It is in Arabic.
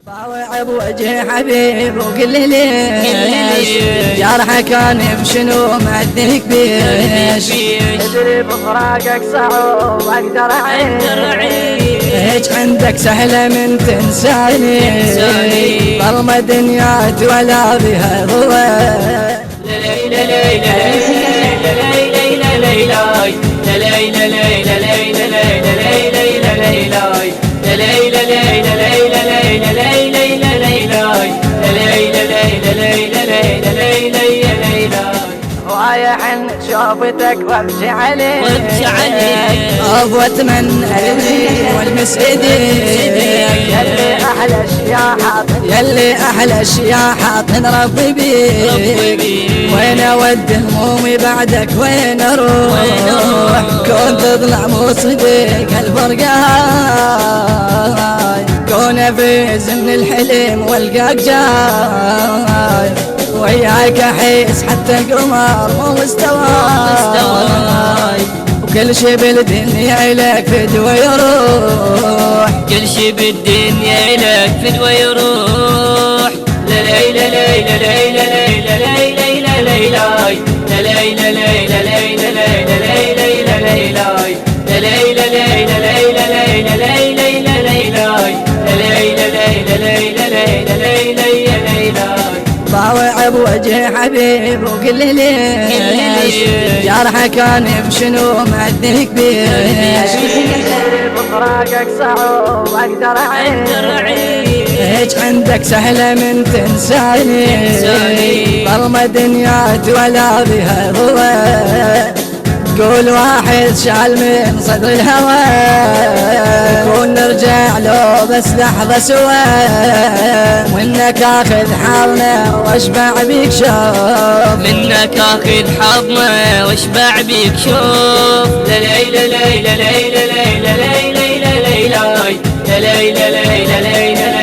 طاوع بوجه حبيب وقل ليش جرحه كان بشنو معذك بيش ادري بفراقك صعب اقدر اعيش عندك سهله من تنساني ظلمه دنيا ولا بها ضوء رايح شوفتك وابكي عليك واتمنى قلبي والمس ايديك يلي احلى اشياء حاطن ربي بيك وين اودي همومي بعدك وين اروح كون تطلع مو صديق هالفرقاي كون افيز من الحلم والقاك جاي وياك احس حتى القمر مو مستواي وكل شي بالدنيا إلك فدوى يروح كل شي بالدنيا إلك فدوى يروح لا لا لا لا لا لا لا لا لا طاوع بوجه حبيب وقل ليش جرحه كان بشنو معذك بيش بفراقك صعب اقدر اعيش عندك سهله من تنساني ظلمه دنيا ولا بها ضوء قول واحد شال من صدر الهوى ونرجع له بس لحظة سوا وانك اخذ حالنا واشبع بيك شوف منك اخذ حظنا واشبع بيك شوف لا لا لا لا لا لا لا لا لا لا لا لا لا لا لا لا لا